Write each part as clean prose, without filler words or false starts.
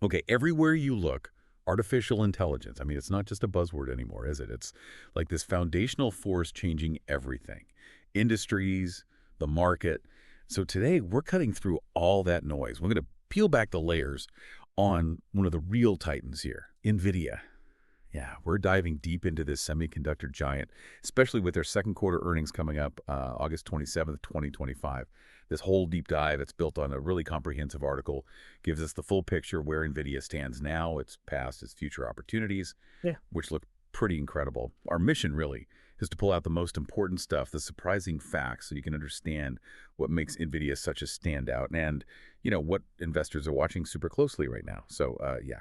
Okay, everywhere you look, artificial intelligence. I mean, it's not just a buzzword anymore, is it? It's like this foundational force changing everything. Industries, the market. So today, we're cutting through all that noise. We're going to peel back the layers on one of the real titans here, Nvidia. Yeah, we're diving deep into this semiconductor giant, especially with their second quarter earnings coming up August 27th, 2025. This whole deep dive, it's built on a really comprehensive article, gives us the full picture of where NVIDIA stands now, its past, its future opportunities, Yeah. which look pretty incredible. Our mission, really, is to pull out the most important stuff, the surprising facts, so you can understand what makes NVIDIA such a standout and, what investors are watching super closely right now. So, yeah.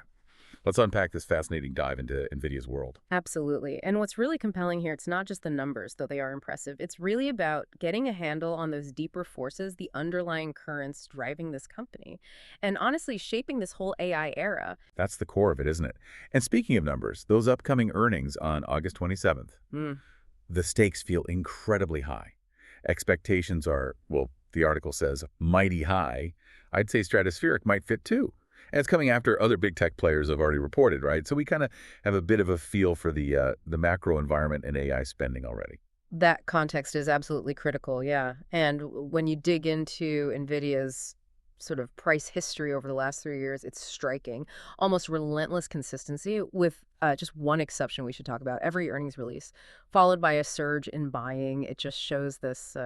Let's unpack this fascinating dive into NVIDIA's world. Absolutely. And what's really compelling here, it's not just the numbers, though they are impressive. It's really about getting a handle on those deeper forces, the underlying currents driving this company, and honestly shaping this whole AI era. That's the core of it, isn't it? And speaking of numbers, those upcoming earnings on August 27th, Mm. the stakes feel incredibly high. Expectations are, well, the article says, mighty high. I'd say stratospheric might fit too. And it's coming after other big tech players have already reported, right? So we kind of have a bit of a feel for the macro environment and AI spending already. That context is absolutely critical, yeah. And when you dig into NVIDIA's sort of price history over the last 3 years, it's striking. Almost relentless consistency with just one exception we should talk about. Every earnings release, followed by a surge in buying. It just shows this,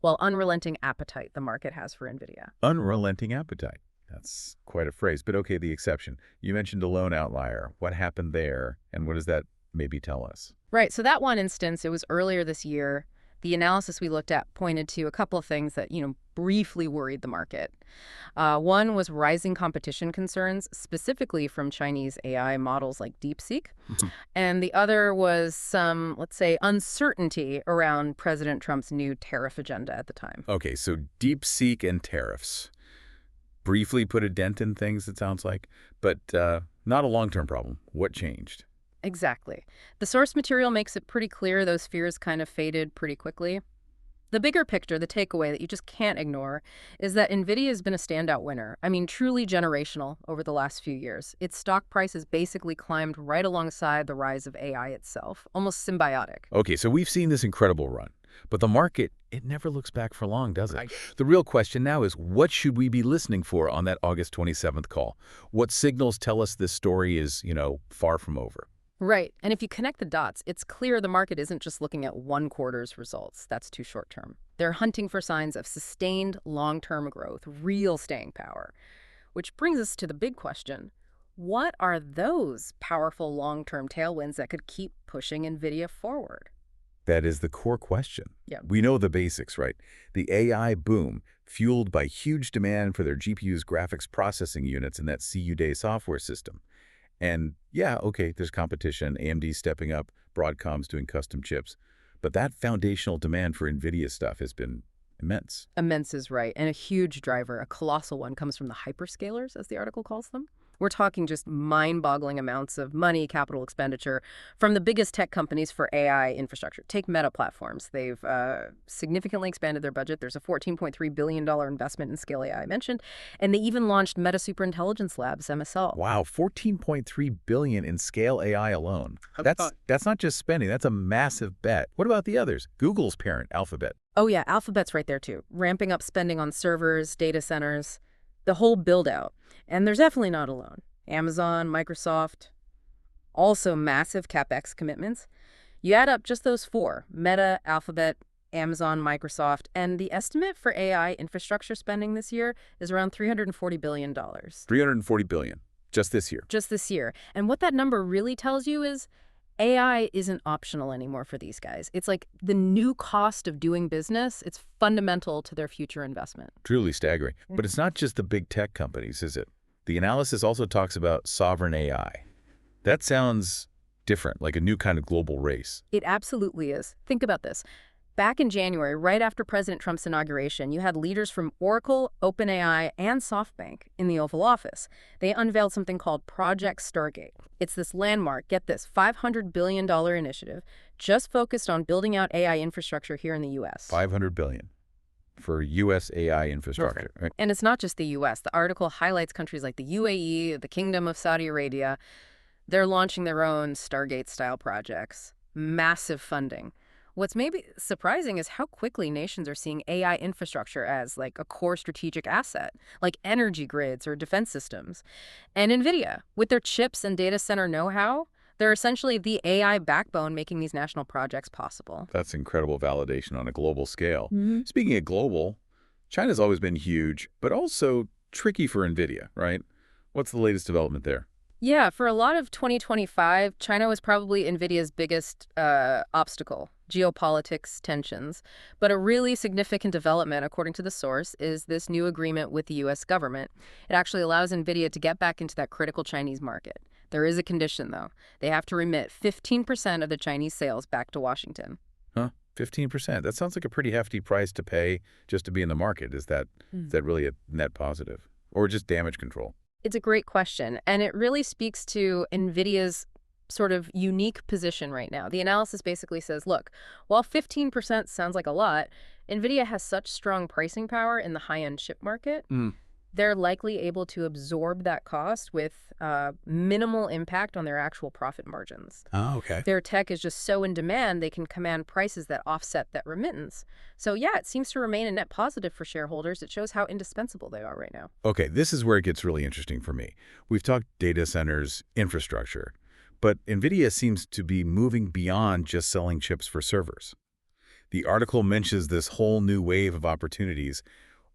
unrelenting appetite the market has for NVIDIA. Unrelenting appetite. That's quite a phrase, but okay, the exception. You mentioned a lone outlier. What happened there, and what does that maybe tell us? Right. So that one instance, it was earlier this year. The analysis we looked at pointed to a couple of things that, briefly worried the market. One was rising competition concerns, specifically from Chinese AI models like DeepSeek. And the other was some, let's say, uncertainty around President Trump's new tariff agenda at the time. Okay, so DeepSeek and tariffs. Briefly put a dent in things, it sounds like, but not a long-term problem. What changed? Exactly. The source material makes it pretty clear those fears kind of faded pretty quickly. The bigger picture, the takeaway that you just can't ignore, is that NVIDIA has been a standout winner. I mean, truly generational over the last few years. Its stock price has basically climbed right alongside the rise of AI itself, almost symbiotic. Okay, so we've seen this incredible run, but the market, it never looks back for long, does it? The real question now is, what should we be listening for on that August 27th call? What signals tell us this story is, far from over? Right. And if you connect the dots, it's clear the market isn't just looking at one quarter's results. That's too short term. They're hunting for signs of sustained long-term growth, real staying power. Which brings us to the big question. What are those powerful long-term tailwinds that could keep pushing NVIDIA forward? That is the core question. Yeah. We know the basics, right? The AI boom, fueled by huge demand for their GPU's graphics processing units and that CUDA software system. And yeah, okay, there's competition, AMD stepping up, Broadcom's doing custom chips. But that foundational demand for NVIDIA stuff has been immense. Immense is right. And a huge driver, a colossal one, comes from the hyperscalers, as the article calls them. We're talking just mind-boggling amounts of money, capital expenditure from the biggest tech companies for AI infrastructure. Take Meta Platforms. They've significantly expanded their budget. There's a $14.3 billion investment in Scale AI I mentioned. And they even launched Meta Superintelligence Labs, MSL. Wow, $14.3 billion in Scale AI alone. That's not just spending, that's a massive bet. What about the others? Google's parent, Alphabet. Oh yeah, Alphabet's right there too. Ramping up spending on servers, data centers, the whole build-out. And they're definitely not alone. Amazon, Microsoft, also massive CapEx commitments. You add up just those four, Meta, Alphabet, Amazon, Microsoft, and the estimate for AI infrastructure spending this year is around $340 billion. $340 billion, just this year. Just this year. And what that number really tells you is AI isn't optional anymore for these guys. It's like the new cost of doing business. It's fundamental to their future investment. Truly staggering. But it's not just the big tech companies, is it? The analysis also talks about sovereign AI. That sounds different, like a new kind of global race. It absolutely is. Think about this. Back in January, right after President Trump's inauguration, you had leaders from Oracle, OpenAI, and SoftBank in the Oval Office. They unveiled something called Project Stargate. It's this landmark, get this, $500 billion initiative just focused on building out AI infrastructure here in the U.S. $500 billion. for U.S. AI infrastructure, right? And it's not just the U.S. The article highlights countries like the UAE, the Kingdom of Saudi Arabia. They're launching their own Stargate-style projects. Massive funding. What's maybe surprising is how quickly nations are seeing AI infrastructure as like a core strategic asset, like energy grids or defense systems. And Nvidia, with their chips and data center know-how, they're essentially the AI backbone making these national projects possible. That's incredible validation on a global scale. Mm-hmm. Speaking of global, China's always been huge, but also tricky for Nvidia, right? What's the latest development there? Yeah, for a lot of 2025, China was probably NVIDIA's biggest obstacle, geopolitics tensions. But a really significant development, according to the source, is this new agreement with the U.S. government. It actually allows NVIDIA to get back into that critical Chinese market. There is a condition, though. They have to remit 15% of the Chinese sales back to Washington. Huh? 15%. That sounds like a pretty hefty price to pay just to be in the market. Is that really a net positive? Or just damage control? It's a great question, and it really speaks to NVIDIA's sort of unique position right now. The analysis basically says, look, while 15% sounds like a lot, NVIDIA has such strong pricing power in the high-end chip market, they're likely able to absorb that cost with minimal impact on their actual profit margins. Oh, okay. Their tech is just so in demand, they can command prices that offset that remittance. So yeah, it seems to remain a net positive for shareholders. It shows how indispensable they are right now. Okay, this is where it gets really interesting for me. We've talked data centers, infrastructure, but NVIDIA seems to be moving beyond just selling chips for servers. The article mentions this whole new wave of opportunities.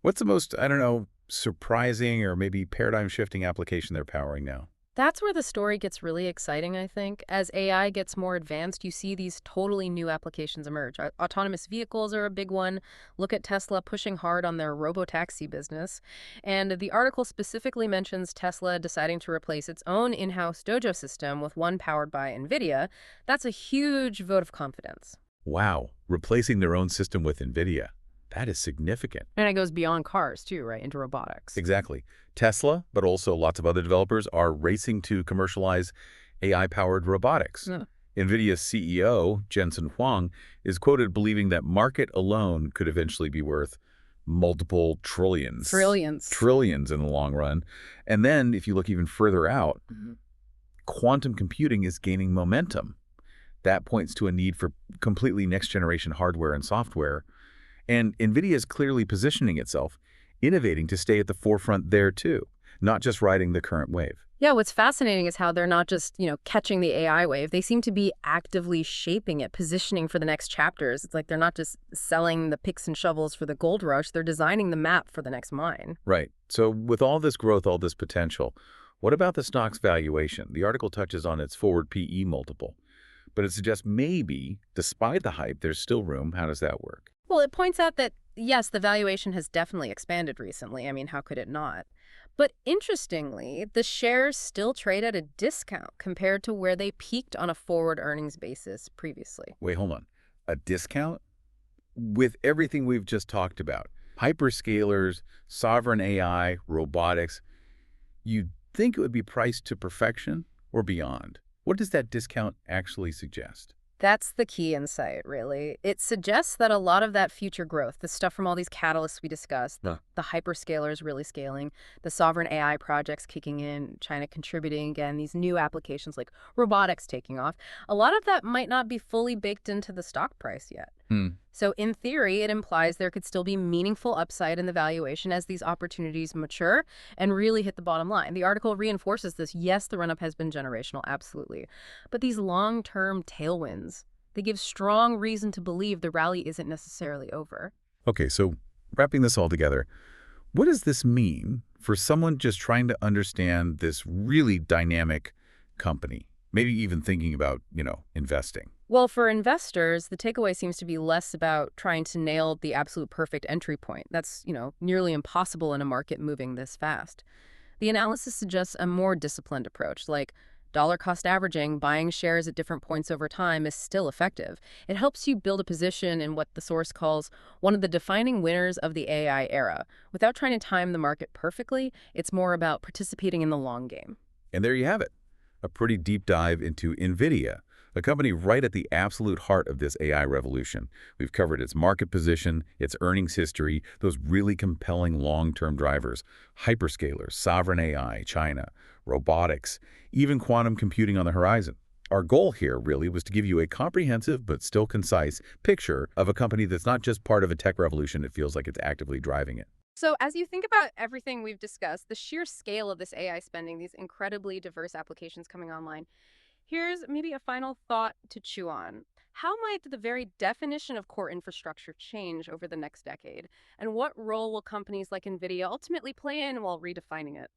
What's the most, I don't know, surprising or maybe paradigm-shifting application they're powering now? That's where the story gets really exciting, I think. As AI gets more advanced, you see these totally new applications emerge. Autonomous vehicles are a big one. Look at Tesla pushing hard on their robotaxi business. And the article specifically mentions Tesla deciding to replace its own in-house Dojo system with one powered by NVIDIA. That's a huge vote of confidence. Wow, replacing their own system with Nvidia. That is significant. And it goes beyond cars, too, right, into robotics. Exactly. Tesla, but also lots of other developers, are racing to commercialize AI-powered robotics. Yeah. NVIDIA's CEO, Jensen Huang, is quoted believing that market alone could eventually be worth multiple trillions. Trillions. Trillions in the long run. And then, if you look even further out, quantum computing is gaining momentum. That points to a need for completely next-generation hardware and software. And NVIDIA is clearly positioning itself, innovating to stay at the forefront there too, not just riding the current wave. Yeah, what's fascinating is how they're not just, catching the AI wave. They seem to be actively shaping it, positioning for the next chapters. It's like they're not just selling the picks and shovels for the gold rush. They're designing the map for the next mine. Right. So with all this growth, all this potential, what about the stock's valuation? The article touches on its forward PE multiple, but it suggests maybe, despite the hype, there's still room. How does that work? Well, it points out that, yes, the valuation has definitely expanded recently. I mean, how could it not? But interestingly, the shares still trade at a discount compared to where they peaked on a forward earnings basis previously. Wait, hold on. A discount? With everything we've just talked about, hyperscalers, sovereign AI, robotics, you'd think it would be priced to perfection or beyond. What does that discount actually suggest? That's the key insight, really. It suggests that a lot of that future growth, the stuff from all these catalysts we discussed, the hyperscalers really scaling, the sovereign AI projects kicking in, China contributing again, these new applications like robotics taking off, a lot of that might not be fully baked into the stock price yet. So in theory, it implies there could still be meaningful upside in the valuation as these opportunities mature and really hit the bottom line. The article reinforces this. Yes, the run-up has been generational, absolutely. But these long-term tailwinds, they give strong reason to believe the rally isn't necessarily over. Okay, so wrapping this all together, what does this mean for someone just trying to understand this really dynamic company? Maybe even thinking about, investing. Well, for investors, the takeaway seems to be less about trying to nail the absolute perfect entry point. That's, nearly impossible in a market moving this fast. The analysis suggests a more disciplined approach, like dollar cost averaging, buying shares at different points over time is still effective. It helps you build a position in what the source calls one of the defining winners of the AI era. Without trying to time the market perfectly, it's more about participating in the long game. And there you have it. A pretty deep dive into Nvidia, a company right at the absolute heart of this AI revolution. We've covered its market position, its earnings history, those really compelling long-term drivers, hyperscalers, sovereign AI, China, robotics, even quantum computing on the horizon. Our goal here really was to give you a comprehensive but still concise picture of a company that's not just part of a tech revolution, it feels like it's actively driving it. So, as you think about everything we've discussed, the sheer scale of this AI spending, these incredibly diverse applications coming online, here's maybe a final thought to chew on. How might the very definition of core infrastructure change over the next decade? And what role will companies like Nvidia ultimately play in while redefining it?